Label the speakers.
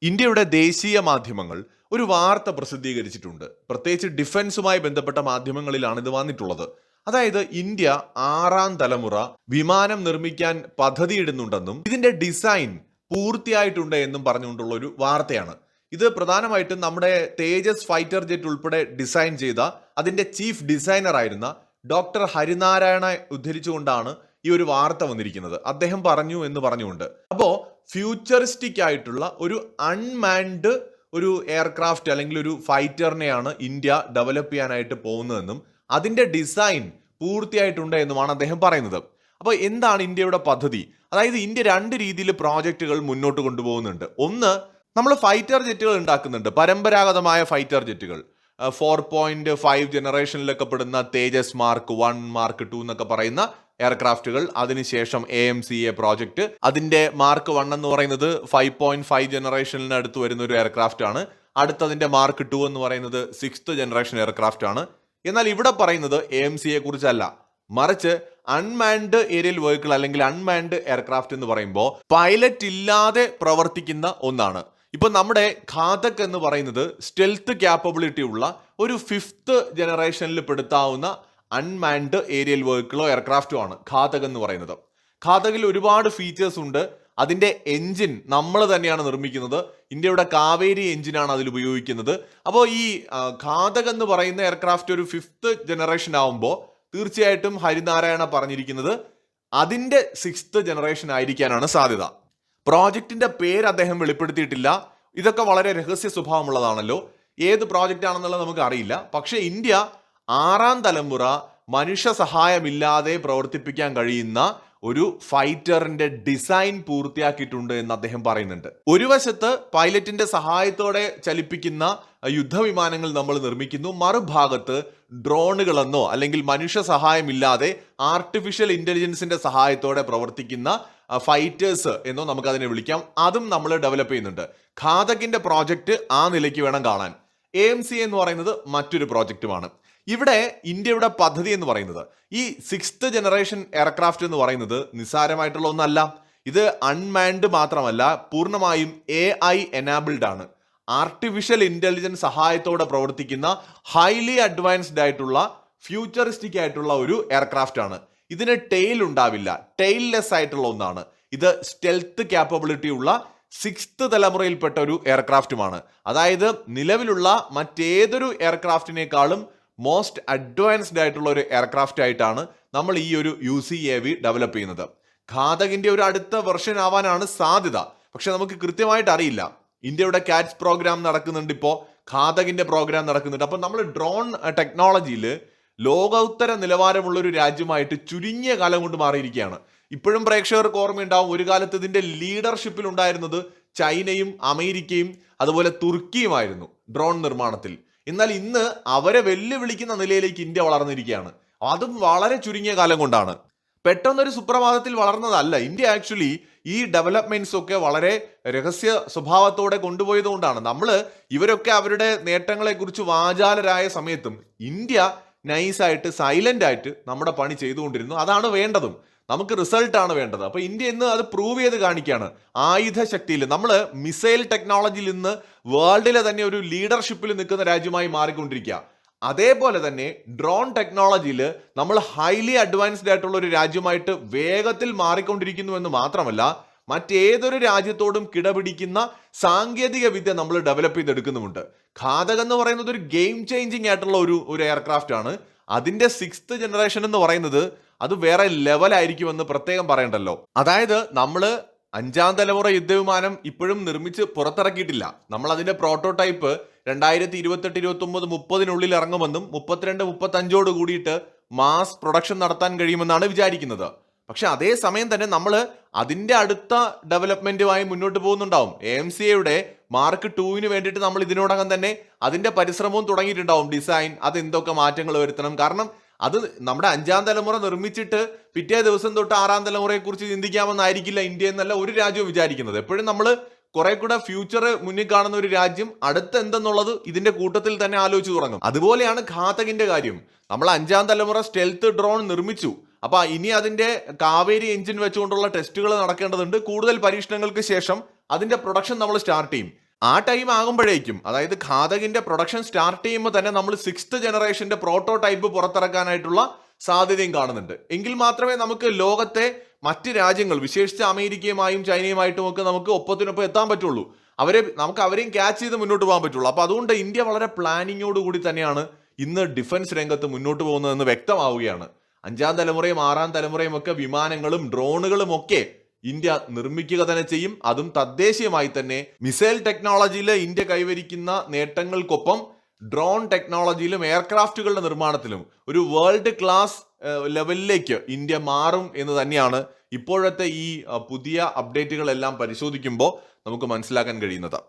Speaker 1: ഇന്ത്യയുടെ ദേശീയ മാധ്യമങ്ങൾ ഒരു വാർത്ത പ്രസിദ്ധീകരിച്ചിട്ടുണ്ട്. പ്രത്യേകിച്ച് ഡിഫൻസുമായി ബന്ധപ്പെട്ട മാധ്യമങ്ങളിലാണ് ഇത് വന്നിട്ടുള്ളത്. അതായത് ഇന്ത്യ ആറാം തലമുറ വിമാനം നിർമ്മിക്കാൻ പദ്ധതിയിടുന്നുണ്ടെന്നും ഇതിന്റെ ഡിസൈൻ പൂർത്തിയായിട്ടുണ്ട് എന്നും പറഞ്ഞുകൊണ്ടുള്ള ഒരു വാർത്തയാണ്. ഇത് പ്രധാനമായിട്ടും നമ്മുടെ തേജസ് ഫൈറ്റർ ജെറ്റ് ഉൾപ്പെടെ ഡിസൈൻ ചെയ്ത അതിന്റെ ചീഫ് ഡിസൈനർ ആയിരുന്ന ഡോക്ടർ ഹരിനാരായണ ഉദ്ധരിച്ചുകൊണ്ടാണ് ഈ ഒരു വാർത്ത വന്നിരിക്കുന്നത്. അദ്ദേഹം പറഞ്ഞു എന്ന് പറഞ്ഞുകൊണ്ട്. അപ്പോ ഫ്യൂച്ചറിസ്റ്റിക് ആയിട്ടുള്ള ഒരു അൺമാൻഡ് ഒരു എയർക്രാഫ്റ്റ് അല്ലെങ്കിൽ ഒരു ഫൈറ്ററിനെയാണ് ഇന്ത്യ ഡെവലപ്പ് ചെയ്യാനായിട്ട് പോകുന്നതെന്നും അതിന്റെ ഡിസൈൻ പൂർത്തിയായിട്ടുണ്ട് എന്നുമാണ് അദ്ദേഹം പറയുന്നത്. അപ്പോൾ എന്താണ് ഇന്ത്യയുടെ പദ്ധതി? അതായത് ഇന്ത്യ രണ്ട് രീതിയിൽ പ്രോജക്റ്റുകൾ മുന്നോട്ട് കൊണ്ടുപോകുന്നുണ്ട്. ഒന്ന്, നമ്മൾ ഫൈറ്റർ ജെറ്റുകൾ ഉണ്ടാക്കുന്നുണ്ട്, പരമ്പരാഗതമായ ഫൈറ്റർ ജെറ്റുകൾ. 4.5 ജനറേഷനിലൊക്കെ പെടുന്ന തേജസ് മാർക്ക് 1, മാർക്ക് 2 എന്നൊക്കെ പറയുന്ന എയർക്രാഫ്റ്റുകൾ. അതിനുശേഷം AMCA പ്രോജക്റ്റ്, അതിന്റെ മാർക്ക് 1 എന്ന് പറയുന്നത് 5.5 ജനറേഷനിന് അടുത്ത് വരുന്ന ഒരു എയർക്രാഫ്റ്റ് ആണ്. അടുത്തതിന്റെ മാർക്ക് 2 എന്ന് പറയുന്നത് 6th ജനറേഷൻ എയർക്രാഫ്റ്റ് ആണ്. എന്നാൽ ഇവിടെ പറയുന്നത് AMCയെ കുറിച്ചല്ല, മറിച്ച് അൺമാൻഡ് ഏരിയൽ വെഹിക്കിൾ അല്ലെങ്കിൽ അൺമാൻഡ് എയർക്രാഫ്റ്റ് എന്ന് പറയുമ്പോൾ പൈലറ്റ് ഇല്ലാതെ പ്രവർത്തിക്കുന്ന ഒന്നാണ്. ഇപ്പൊ നമ്മുടെ ഘാതക് എന്ന് പറയുന്നത് സ്റ്റെൽത്ത് ക്യാപ്പബിലിറ്റി ഉള്ള ഒരു 5th ജനറേഷനിൽ പെടുത്താവുന്ന അൺമാൻഡ് ഏരിയൽ വെഹിക്കിളോ എയർക്രാഫ്റ്റോ ആണ് ഘാതക് എന്ന് പറയുന്നത്. ഘാതകിൽ ഒരുപാട് ഫീച്ചേഴ്സ് ഉണ്ട്. അതിന്റെ എഞ്ചിൻ നമ്മൾ തന്നെയാണ് നിർമ്മിക്കുന്നത്. ഇന്ത്യയുടെ കാവേരി എഞ്ചിനാണ് അതിൽ ഉപയോഗിക്കുന്നത്. അപ്പോൾ ഈ ഘാതക് എന്ന് പറയുന്ന എയർക്രാഫ്റ്റ് ഒരു 5th ജനറേഷൻ ആവുമ്പോൾ തീർച്ചയായിട്ടും ഹരിനാരായണ പറഞ്ഞിരിക്കുന്നത് അതിന്റെ 6th ജനറേഷൻ ആയിരിക്കാനാണ് സാധ്യത. പ്രോജക്റ്റിന്റെ പേര് അദ്ദേഹം വെളിപ്പെടുത്തിയിട്ടില്ല. ഇതൊക്കെ വളരെ രഹസ്യ സ്വഭാവമുള്ളതാണല്ലോ. ഏത് പ്രോജക്റ്റ് ആണെന്നുള്ളത് നമുക്ക് അറിയില്ല. പക്ഷേ ഇന്ത്യ ആറാം തലമുറ മനുഷ്യ സഹായമില്ലാതെ പ്രവർത്തിപ്പിക്കാൻ കഴിയുന്ന ഒരു ഫൈറ്ററിന്റെ ഡിസൈൻ പൂർത്തിയാക്കിയിട്ടുണ്ട് എന്ന് അദ്ദേഹം പറയുന്നുണ്ട്. ഒരു വശത്ത് പൈലറ്റിന്റെ സഹായത്തോടെ ചലിപ്പിക്കുന്ന യുദ്ധവിമാനങ്ങൾ നമ്മൾ നിർമ്മിക്കുന്നു, മറുഭാഗത്ത് ഡ്രോണുകളെന്നോ അല്ലെങ്കിൽ മനുഷ്യ സഹായമില്ലാതെ ആർട്ടിഫിഷ്യൽ ഇന്റലിജൻസിന്റെ സഹായത്തോടെ പ്രവർത്തിക്കുന്ന ഫൈറ്റേഴ്സ് എന്നോ നമുക്കതിനെ വിളിക്കാം, അതും നമ്മൾ ഡെവലപ്പ് ചെയ്യുന്നുണ്ട്. ഘാതകിന്റെ പ്രോജക്റ്റ് ആ നിലയ്ക്ക് വേണം കാണാൻ. AMCA എന്ന് പറയുന്നത് മറ്റൊരു പ്രോജക്റ്റുമാണ്. ഇവിടെ ഇന്ത്യയുടെ പദ്ധതി എന്ന് പറയുന്നത് ഈ 6th ജനറേഷൻ എയർക്രാഫ്റ്റ് എന്ന് പറയുന്നത് നിസ്സാരമായിട്ടുള്ള ഒന്നല്ല. ഇത് അൺമാൻഡ് മാത്രമല്ല, പൂർണ്ണമായും AI എനാബിൾഡ് ആണ്. ആർട്ടിഫിഷ്യൽ ഇന്റലിജൻസ് സഹായത്തോടെ പ്രവർത്തിക്കുന്ന ഹൈലി അഡ്വാൻസ്ഡ് ആയിട്ടുള്ള ഫ്യൂച്ചറിസ്റ്റിക് ആയിട്ടുള്ള ഒരു എയർക്രാഫ്റ്റ് ആണ്. ഇതിന് ടെയിൽ ഉണ്ടാവില്ല, ടെയിൽലെസ് ആയിട്ടുള്ള ഒന്നാണ്. ഇത് സ്റ്റെൽത്ത് ക്യാപ്പബിലിറ്റി ഉള്ള 6th തലമുറയിൽപ്പെട്ട ഒരു എയർക്രാഫ്റ്റുമാണ്. അതായത് നിലവിലുള്ള മറ്റേതൊരു എയർക്രാഫ്റ്റിനേക്കാളും മോസ്റ്റ് അഡ്വാൻസ്ഡ് ആയിട്ടുള്ള ഒരു എയർക്രാഫ്റ്റ് ആയിട്ടാണ് നമ്മൾ ഈ ഒരു UCAV ഡെവലപ്പ് ചെയ്യുന്നത്. ഘാതകിന്റെ ഒരു അടുത്ത വെർഷൻ ആവാനാണ് സാധ്യത. പക്ഷെ നമുക്ക് കൃത്യമായിട്ട് അറിയില്ല. ഇന്ത്യയുടെ കാറ്റ്സ് പ്രോഗ്രാം നടക്കുന്നുണ്ട്, ഇപ്പോൾ ഘാതകിന്റെ പ്രോഗ്രാം നടക്കുന്നുണ്ട്. അപ്പൊ നമ്മൾ ഡ്രോൺ ടെക്നോളജിയിൽ ലോകോത്തര നിലവാരമുള്ള ഒരു രാജ്യമായിട്ട് ചുരുങ്ങിയ കാലം കൊണ്ട് മാറിയിരിക്കുകയാണ്. ഇപ്പോഴും പ്രേക്ഷകർക്ക് ഓർമ്മയുണ്ടാവും, ഒരു കാലത്ത് ഇതിന്റെ ലീഡർഷിപ്പിൽ ഉണ്ടായിരുന്നത് ചൈനയും അമേരിക്കയും അതുപോലെ തുർക്കിയുമായിരുന്നു ഡ്രോൺ നിർമ്മാണത്തിൽ. എന്നാൽ ഇന്ന് അവരെ വെല്ലുവിളിക്കുന്ന നിലയിലേക്ക് ഇന്ത്യ വളർന്നിരിക്കുകയാണ്. അതും വളരെ ചുരുങ്ങിയ കാലം കൊണ്ടാണ്. പെട്ടെന്നൊരു സുപ്രഭാതത്തിൽ വളർന്നതല്ല. ഇന്ത്യ ആക്ച്വലി ഈ ഡെവലപ്മെന്റ്സ് ഒക്കെ വളരെ രഹസ്യ സ്വഭാവത്തോടെ കൊണ്ടുപോയത് കൊണ്ടാണ്. ഇവരൊക്കെ അവരുടെ നേട്ടങ്ങളെ കുറിച്ച് വാചാലരായ സമയത്തും ഇന്ത്യ നൈസായിട്ട് സൈലന്റ് ആയിട്ട് നമ്മുടെ പണി ചെയ്തുകൊണ്ടിരുന്നു. അതാണ് വേണ്ടതും. നമുക്ക് റിസൾട്ട് ആണ് വേണ്ടത്. അപ്പൊ ഇന്ത്യ ഇന്ന് അത് പ്രൂവ് ചെയ്ത് കാണിക്കുകയാണ്. ആയുധ ശക്തിയിൽ നമ്മൾ മിസൈൽ ടെക്നോളജിയിൽ ഇന്ന് വേൾഡിലെ തന്നെ ഒരു ലീഡർഷിപ്പിൽ നിൽക്കുന്ന രാജ്യമായി മാറിക്കൊണ്ടിരിക്കുക. അതേപോലെ തന്നെ ഡ്രോൺ ടെക്നോളജിയിൽ നമ്മൾ ഹൈലി അഡ്വാൻസ്ഡ് ആയിട്ടുള്ള ഒരു രാജ്യമായിട്ട് വേഗത്തിൽ മാറിക്കൊണ്ടിരിക്കുന്നു എന്ന് മാത്രമല്ല, മറ്റേതൊരു രാജ്യത്തോടും കിടപിടിക്കുന്ന സാങ്കേതിക വിദ്യ നമ്മൾ ഡെവലപ്പ് ചെയ്തെടുക്കുന്നുമുണ്ട്. ഘാതക് എന്ന് പറയുന്നത് ഒരു ഗെയിം ചേഞ്ചിങ് ആയിട്ടുള്ള ഒരു എയർക്രാഫ്റ്റ് ആണ്. അതിന്റെ 6th ജനറേഷൻ എന്ന് പറയുന്നത് അത് വേറെ ലെവലായിരിക്കുമെന്ന് പ്രത്യേകം പറയണ്ടല്ലോ. അതായത് നമ്മള് 5ാം തലമുറ യുദ്ധവിമാനം ഇപ്പോഴും നിർമ്മിച്ച് പുറത്തിറക്കിയിട്ടില്ല. നമ്മൾ അതിന്റെ പ്രോട്ടോടൈപ്പ് 2028, 29, 30 ഇറങ്ങുമെന്നും 32, 35 കൂടിയിട്ട് മാസ് പ്രൊഡക്ഷൻ നടത്താൻ കഴിയുമെന്നാണ് വിചാരിക്കുന്നത്. പക്ഷെ അതേ സമയം തന്നെ നമ്മൾ അതിന്റെ അടുത്ത ഡെവലപ്മെന്റുമായി മുന്നോട്ട് പോകുന്നുണ്ടാവും. AMCAയുടെ മാർക്ക് 2 വേണ്ടിയിട്ട് നമ്മൾ ഇതിനോടകം തന്നെ അതിന്റെ പരിശ്രമവും തുടങ്ങിയിട്ടുണ്ടാവും. ഡിസൈൻ, അത് എന്തൊക്കെ മാറ്റങ്ങൾ വരുത്തണം. കാരണം അത് നമ്മുടെ 5ാം തലമുറ നിർമ്മിച്ചിട്ട് പിറ്റേ ദിവസം തൊട്ട് 6ാം തലമുറയെ കുറിച്ച് ചിന്തിക്കാമെന്നായിരിക്കില്ല ഇന്ത്യ എന്നല്ല ഒരു രാജ്യവും വിചാരിക്കുന്നത്. എപ്പോഴും നമ്മൾ കുറെ കൂടെ ഫ്യൂച്ചർ മുന്നിൽ കാണുന്ന ഒരു രാജ്യം അടുത്ത് എന്തെന്നുള്ളത് ഇതിന്റെ കൂട്ടത്തിൽ തന്നെ ആലോചിച്ച് തുടങ്ങും. അതുപോലെയാണ് ഘാതകിന്റെ കാര്യം. നമ്മൾ 5ാം തലമുറ സ്റ്റെൽത്ത് ഡ്രോൺ നിർമ്മിച്ചു. അപ്പൊ ഇനി അതിന്റെ കാവേരി എഞ്ചിൻ വെച്ചുകൊണ്ടുള്ള ടെസ്റ്റുകൾ നടക്കേണ്ടതുണ്ട്. കൂടുതൽ പരീക്ഷണങ്ങൾക്ക് ശേഷം അതിന്റെ പ്രൊഡക്ഷൻ നമ്മൾ സ്റ്റാർട്ട് ചെയ്യും. ആ ടൈം ആകുമ്പോഴേക്കും, അതായത് ഘാതകിന്റെ പ്രൊഡക്ഷൻ സ്റ്റാർട്ട് ചെയ്യുമ്പോൾ തന്നെ നമ്മൾ 6th ജനറേഷന്റെ പ്രോട്ടോടൈപ്പ് പുറത്തിറക്കാനായിട്ടുള്ള സാധ്യതയും കാണുന്നുണ്ട്. എങ്കിൽ മാത്രമേ നമുക്ക് ലോകത്തെ മറ്റ് രാജ്യങ്ങൾ, വിശേഷിച്ച് അമേരിക്കയുമായും ചൈനയുമായിട്ടും ഒക്കെ നമുക്ക് ഒപ്പത്തിനൊപ്പം എത്താൻ പറ്റുള്ളൂ. നമുക്ക് അവരെയും ക്യാച്ച് ചെയ്ത് മുന്നോട്ട് പോകാൻ പറ്റുള്ളൂ. അപ്പൊ അതുകൊണ്ട് ഇന്ത്യ വളരെ പ്ലാനിങ്ങോട് കൂടി തന്നെയാണ് ഇന്ന് ഡിഫൻസ് രംഗത്ത് മുന്നോട്ട് പോകുന്നതെന്ന് വ്യക്തമാവുകയാണ്. 5ാം തലമുറയും 6ാം തലമുറയും ഒക്കെ വിമാനങ്ങളും ഡ്രോണുകളും ഒക്കെ ഇന്ത്യ നിർമ്മിക്കുക തന്നെ ചെയ്യും. അതും തദ്ദേശീയമായി തന്നെ. മിസൈൽ ടെക്നോളജിയിൽ ഇന്ത്യ കൈവരിക്കുന്ന നേട്ടങ്ങൾക്കൊപ്പം ഡ്രോൺ ടെക്നോളജിയിലും എയർക്രാഫ്റ്റുകളുടെ നിർമ്മാണത്തിലും ഒരു വേൾഡ് ക്ലാസ് ലെവലിലേക്ക് ഇന്ത്യ മാറും എന്ന് തന്നെയാണ് ഇപ്പോഴത്തെ ഈ പുതിയ അപ്ഡേറ്റുകളെല്ലാം പരിശോധിക്കുമ്പോൾ നമുക്ക് മനസ്സിലാക്കാൻ കഴിയുന്നത്.